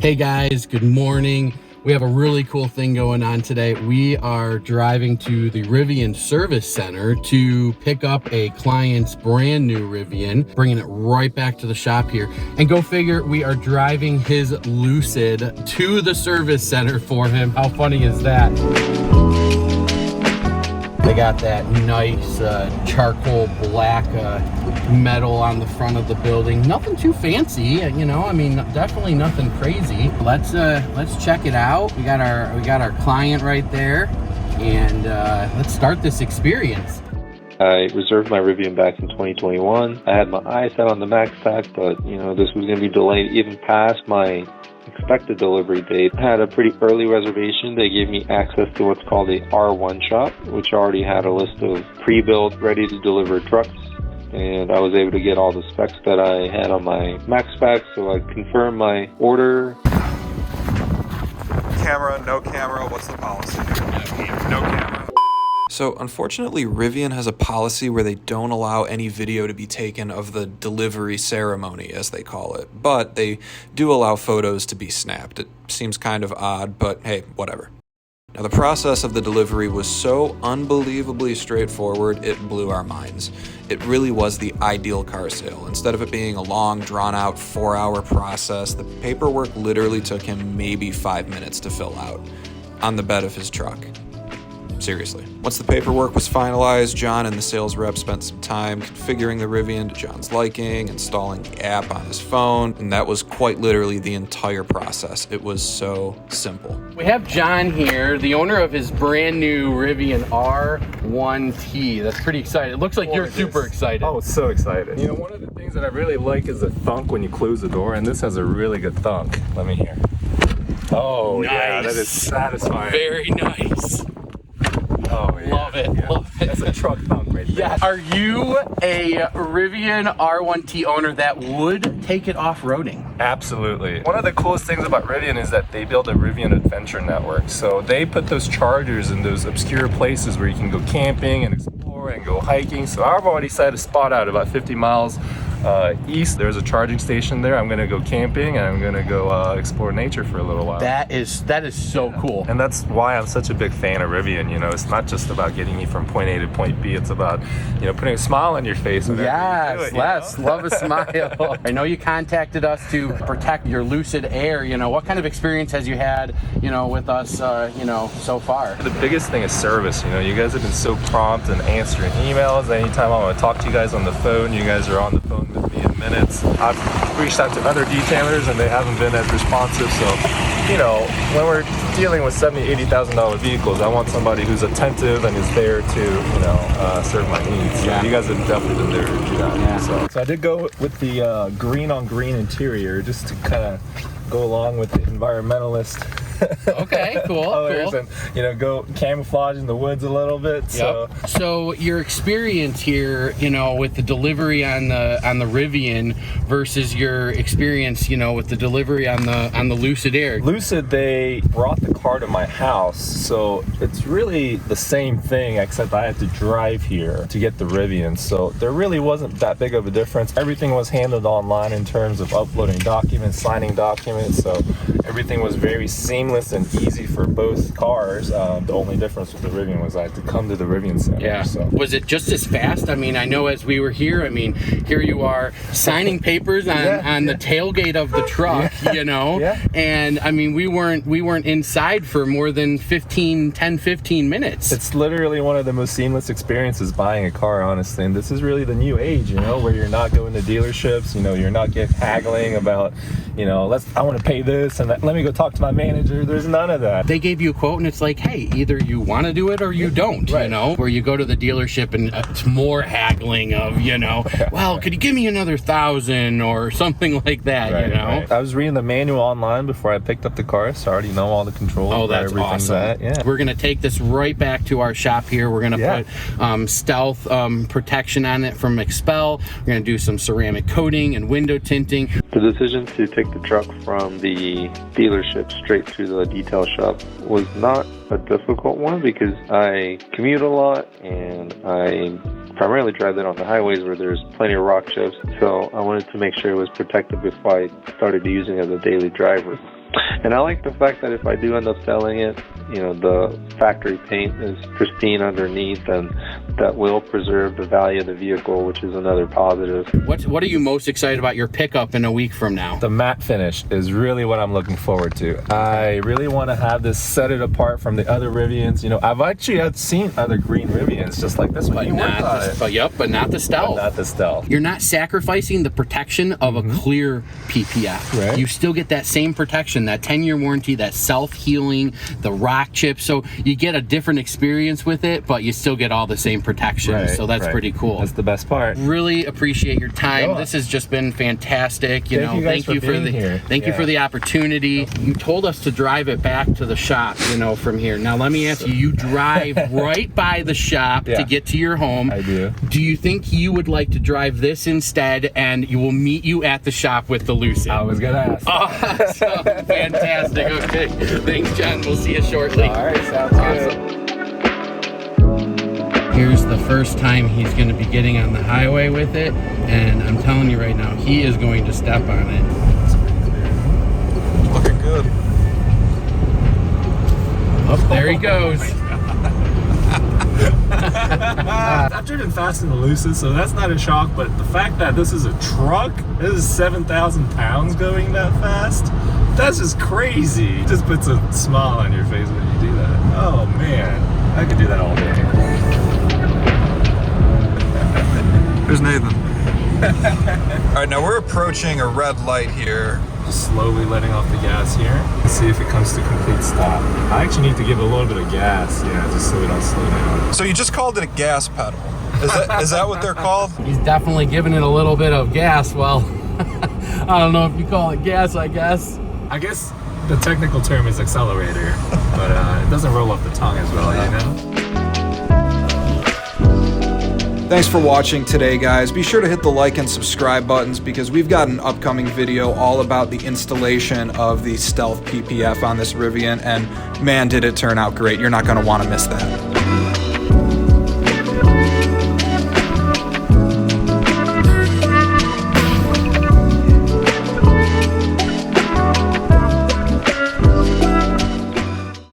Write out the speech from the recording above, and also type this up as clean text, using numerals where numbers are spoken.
Hey guys, good morning. We have a really cool thing going on today. We are driving to the Rivian service center to pick up a client's brand new Rivian, bringing it right back to the shop here. And go figure, we are driving his Lucid to the service center for him. How funny is that? They got that nice charcoal black metal on the front of the building. Nothing too fancy, you know. I mean, definitely nothing crazy. Let's check it out. We got our client right there, and let's start this experience. I reserved my Rivian back in 2021. I had my eyes set on the Max Pack, but you know, this was going to be delayed even past my expected delivery date. I had a pretty early reservation. They gave me access to what's called a R1 shop, which already had a list of pre-built, ready to deliver trucks. And I was able to get all the specs that I had on my Max Pack, so I confirmed my order. Camera, no camera, what's the policy? No camera. So unfortunately, Rivian has a policy where they don't allow any video to be taken of the delivery ceremony, as they call it, but they do allow photos to be snapped. It seems kind of odd, but hey, whatever. Now, the process of the delivery was so unbelievably straightforward, it blew our minds. It really was the ideal car sale. Instead of it being a long, drawn-out, 4-hour process, the paperwork literally took him maybe 5 minutes to fill out on the bed of his truck. Seriously. Once the paperwork was finalized, John and the sales rep spent some time configuring the Rivian to John's liking, installing the app on his phone, and that was quite literally the entire process. It was so simple. We have John here, the owner of his brand new Rivian R1T. That's pretty exciting. It looks like you're super excited. Oh, so excited. You know, one of the things that I really like is the thunk when you close the door, and this has a really good thunk. Let me hear. Oh, nice. Yeah, that is satisfying. Very nice. Oh, yeah. Love it, Yeah. love it. That's a truck thunk right there. Yes. Are you a Rivian R1T owner that would take it off-roading? Absolutely. One of the coolest things about Rivian is that they build a Rivian Adventure Network. So they put those chargers in those obscure places where you can go camping and explore and go hiking. So I've already set a spot out about 50 miles east. There's a charging station there. I'm gonna go camping and I'm gonna go explore nature for a little while. That is so cool. And that's why I'm such a big fan of Rivian. You know, it's not just about getting you from point A to point B. It's about, you know, putting a smile on your face. Yes, Les, love a smile. I know you contacted us to protect your Lucid Air. You know, what kind of experience has you had, you know, with us, you know, so far? The biggest thing is service. You know, you guys have been so prompt and answering emails. Anytime I want to talk to you guys on the phone, you guys are on the phone with me in minutes. I've reached out to other detailers and they haven't been as responsive. So, you know, when we're dealing with $70,000, $80,000 vehicles, I want somebody who's attentive and is there to, you know, serve my needs. Yeah. So you guys have definitely been there to do that. Yeah. So I did go with the green on green interior just to kind of go along with the environmentalist Okay, cool, colors cool. and, you know, go camouflage in the woods a little bit. So. Yep. So your experience here, you know, with the delivery on the Rivian versus your experience, you know, with the delivery on the Lucid Air. Lucid, they brought the car to my house, so it's really the same thing except I had to drive here to get the Rivian. So there really wasn't that big of a difference. Everything was handled online in terms of uploading documents, signing documents, so everything was very seamless and easy for both cars. The only difference with the Rivian was I had to come to the Rivian Center. Yeah. So. Was it just as fast? I mean, I know as we were here, I mean, here you are signing papers on the tailgate of the truck, you know, and I mean, we weren't inside for more than 10, 15 minutes. It's literally one of the most seamless experiences buying a car, honestly. And this is really the new age, you know, where you're not going to dealerships, you know, you're not haggling about, you know, I want to pay this and that, let me go talk to my manager. There's none of that. They gave you a quote and it's like, hey, either you want to do it or you don't, you know, where you go to the dealership and it's more haggling of, you know, well, could you give me another 1,000 or something like that, you know? Right. I was reading the manual online before I picked up the car, so I already know all the controls. Oh, that's awesome. Yeah. We're going to take this right back to our shop here. We're going to put stealth protection on it from Expel. We're going to do some ceramic coating and window tinting. The decision to take the truck from the dealership straight to the detail shop was not a difficult one because I commute a lot and I primarily drive it on the highways where there's plenty of rock chips. So I wanted to make sure it was protected before I started using it as a daily driver. And I like the fact that if I do end up selling it, you know, the factory paint is pristine underneath, and that will preserve the value of the vehicle, which is another positive. What are you most excited about your pickup in a week from now? The matte finish is really what I'm looking forward to. I really want to have this set it apart from the other Rivians. You know, I've actually seen other green Rivians just like this one. But not the Stealth. But not the Stealth. You're not sacrificing the protection of a clear PPF. Right. You still get that same protection, that 10-year warranty, that self-healing, the rock chip. So you get a different experience with it, but you still get all the same protection. Right, so that's pretty cool. That's the best part. Really appreciate your time. Yeah. This has just been fantastic. Thank you for the opportunity. You told us to drive it back to the shop, from here. Now let me ask you, you drive right by the shop to get to your home. I do. Do you think you would like to drive this instead, and you will meet you at the shop with the Lucid? I was gonna ask. Awesome. Fantastic. Okay. Thanks, John. We'll see you shortly. All right, sounds good. Here's the first time he's going to be getting on the highway with it, and I'm telling you right now, he is going to step on it. Looking good. Oh, there he goes. I've driven fast in the Lucid, so that's not a shock, but the fact that this is a truck, this is 7,000 pounds going that fast, that's just crazy. It just puts a smile on your face when you do that. Oh man, I could do that all day. There's Nathan. All right, now we're approaching a red light here. Just slowly letting off the gas here and see if it comes to complete stop. I actually need to give a little bit of gas, just so we don't slow down. So you just called it a gas pedal. Is that what they're called? He's definitely giving it a little bit of gas. Well, I don't know if you call it gas, I guess. I guess the technical term is accelerator, but it doesn't roll off the tongue as well, Thanks for watching today, guys. Be sure to hit the like and subscribe buttons because we've got an upcoming video all about the installation of the Stealth PPF on this Rivian, and man, did it turn out great. You're not going to want to miss that.